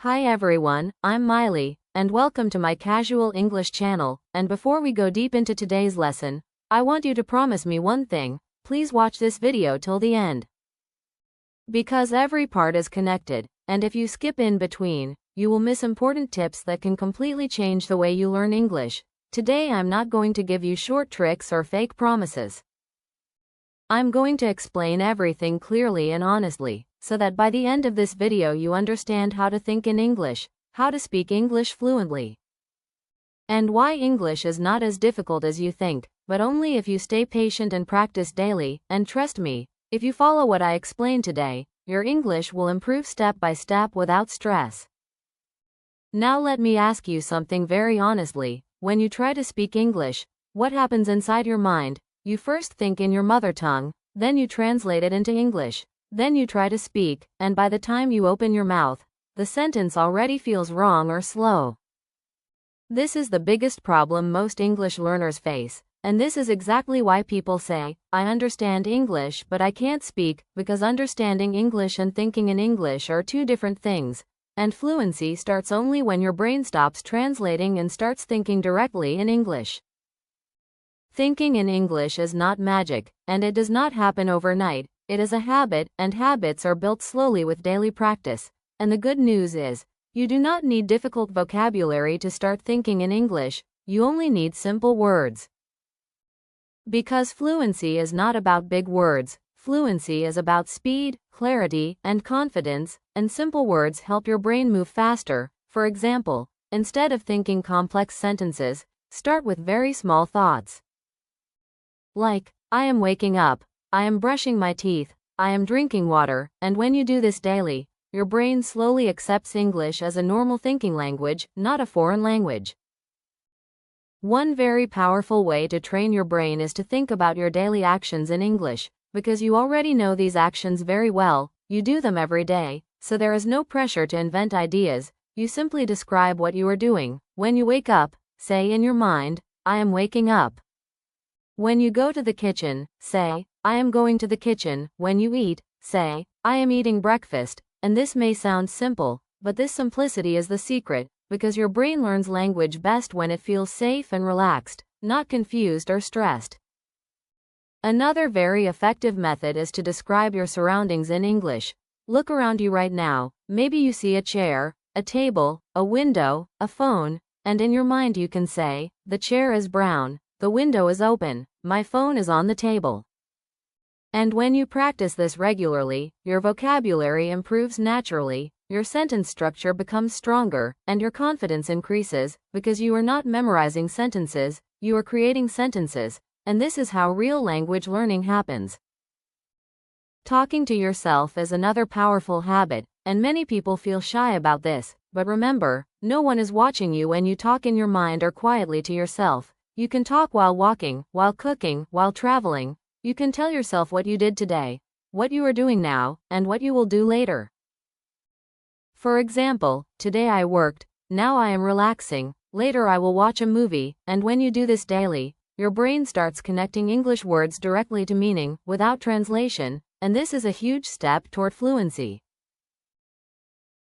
Hi everyone, I'm Mily, and welcome to my Casual English channel. And before we go deep into today's lesson, I want you to promise me one thing: please watch this video till the end. Because every part is connected, and if you skip in between, you will miss important tips that can completely change the way you learn English. Today I'm not going to give you short tricks or fake promises. I'm going to explain everything clearly and honestly, so that by the end of this video you understand how to think in English, how to speak English fluently, and why English is not as difficult as you think, but only if you stay patient and practice daily. And trust me, if you follow what I explain today, your English will improve step by step without stress. Now let me ask you something very honestly. When you try to speak English, what happens inside your mind? You first think in your mother tongue, then you translate it into English, then you try to speak, and by the time you open your mouth, the sentence already feels wrong or slow. This is the biggest problem most English learners face, and this is exactly why people say, "I understand English but I can't speak," because understanding English and thinking in English are two different things, and fluency starts only when your brain stops translating and starts thinking directly in English. Thinking in English is not magic, and it does not happen overnight. It is a habit, and habits are built slowly with daily practice. And the good news is, you do not need difficult vocabulary to start thinking in English, you only need simple words. Because fluency is not about big words, fluency is about speed, clarity, and confidence, and simple words help your brain move faster. For example, instead of thinking complex sentences, start with very small thoughts. Like, I am waking up, I am brushing my teeth, I am drinking water, and when you do this daily, your brain slowly accepts English as a normal thinking language, not a foreign language. One very powerful way to train your brain is to think about your daily actions in English, because you already know these actions very well, you do them every day, so there is no pressure to invent ideas, you simply describe what you are doing. When you wake up, say in your mind, I am waking up. When you go to the kitchen, say, I am going to the kitchen. When you eat, say, I am eating breakfast. And this may sound simple, but this simplicity is the secret, because your brain learns language best when it feels safe and relaxed, not confused or stressed. Another very effective method is to describe your surroundings in English. Look around you right now. Maybe you see a chair, a table, a window, a phone, and in your mind you can say, the chair is brown, the window is open, my phone is on the table. And when you practice this regularly, your vocabulary improves naturally, your sentence structure becomes stronger, and your confidence increases, because you are not memorizing sentences, you are creating sentences, and this is how real language learning happens. Talking to yourself is another powerful habit, and many people feel shy about this, but remember, no one is watching you when you talk in your mind or quietly to yourself. You can talk while walking, while cooking, while traveling. You can tell yourself what you did today, what you are doing now, and what you will do later. For example, today I worked, now I am relaxing, later I will watch a movie, and when you do this daily, your brain starts connecting English words directly to meaning, without translation, and this is a huge step toward fluency.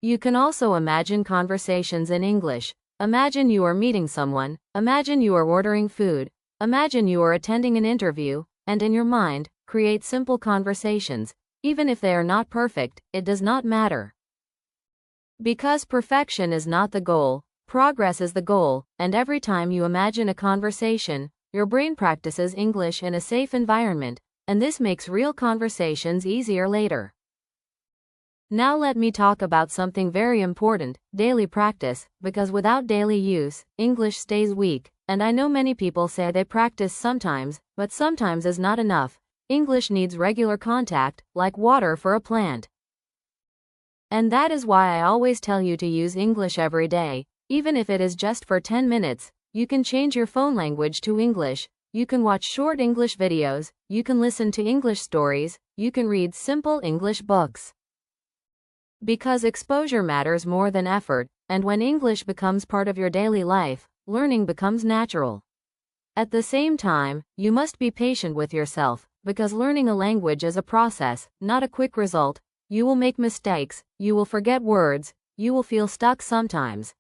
You can also imagine conversations in English. Imagine you are meeting someone, imagine you are ordering food, imagine you are attending an interview, and in your mind, create simple conversations. Even if they are not perfect, it does not matter. Because perfection is not the goal, progress is the goal, and every time you imagine a conversation, your brain practices English in a safe environment, and this makes real conversations easier later. Now let me talk about something very important, daily practice, because without daily use, English stays weak, and I know many people say they practice sometimes, but sometimes is not enough. English needs regular contact, like water for a plant. And that is why I always tell you to use English every day, even if it is just for 10 minutes. You can change your phone language to English, you can watch short English videos, you can listen to English stories, you can read simple English books. Because exposure matters more than effort, and when English becomes part of your daily life, learning becomes natural. At the same time, you must be patient with yourself, because learning a language is a process, not a quick result. You will make mistakes, you will forget words, you will feel stuck sometimes.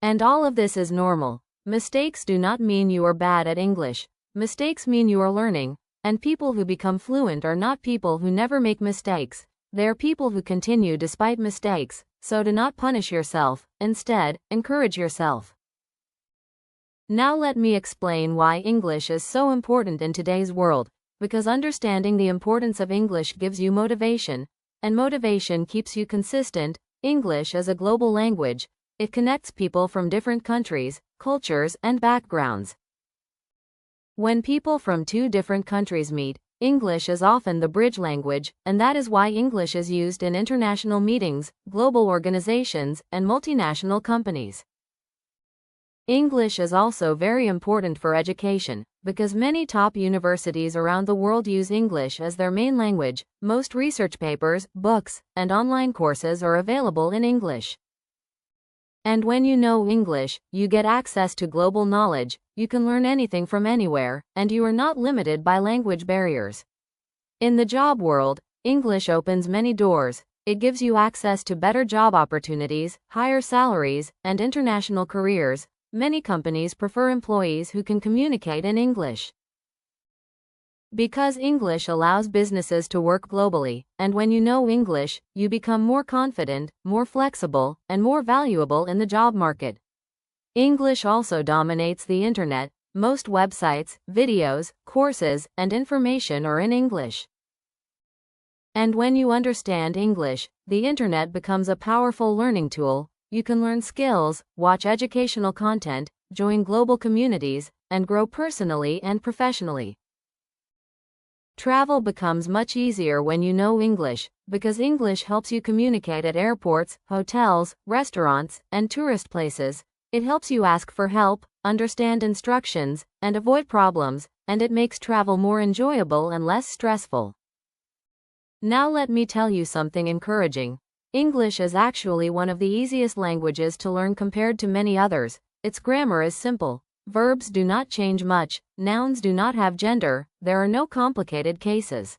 And all of this is normal. Mistakes do not mean you are bad at English. Mistakes mean you are learning, and people who become fluent are not people who never make mistakes. They are people who continue despite mistakes, so do not punish yourself, instead, encourage yourself. Now let me explain why English is so important in today's world, because understanding the importance of English gives you motivation, and motivation keeps you consistent. English is a global language. It connects people from different countries, cultures, and backgrounds. When people from two different countries meet, English is often the bridge language, and that is why English is used in international meetings, global organizations, and multinational companies. English is also very important for education, because many top universities around the world use English as their main language. Most research papers, books, and online courses are available in English. And when you know English, you get access to global knowledge, you can learn anything from anywhere, and you are not limited by language barriers. In the job world, English opens many doors. It gives you access to better job opportunities, higher salaries, and international careers. Many companies prefer employees who can communicate in English. Because English allows businesses to work globally, and when you know English, you become more confident, more flexible, and more valuable in the job market. English also dominates the internet. Most websites, videos, courses, and information are in English. And when you understand English, the internet becomes a powerful learning tool. You can learn skills, watch educational content, join global communities, and grow personally and professionally. Travel becomes much easier when you know English, because English helps you communicate at airports, hotels, restaurants, and tourist places. It helps you ask for help, understand instructions, and avoid problems, and it makes travel more enjoyable and less stressful. Now let me tell you something encouraging. English is actually one of the easiest languages to learn compared to many others. Its grammar is simple. Verbs do not change much, nouns do not have gender, there are no complicated cases.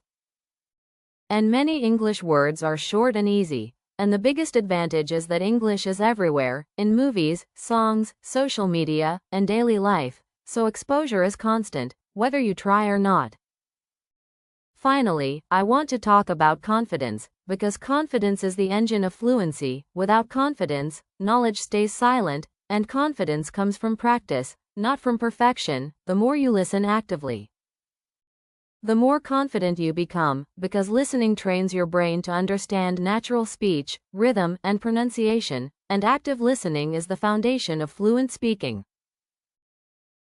And many English words are short and easy. And the biggest advantage is that English is everywhere, in movies, songs, social media, and daily life, so exposure is constant, whether you try or not. Finally, I want to talk about confidence, because confidence is the engine of fluency. Without confidence, knowledge stays silent, and confidence comes from practice, not from perfection. The more you listen actively, the more confident you become, because listening trains your brain to understand natural speech, rhythm, and pronunciation, and active listening is the foundation of fluent speaking.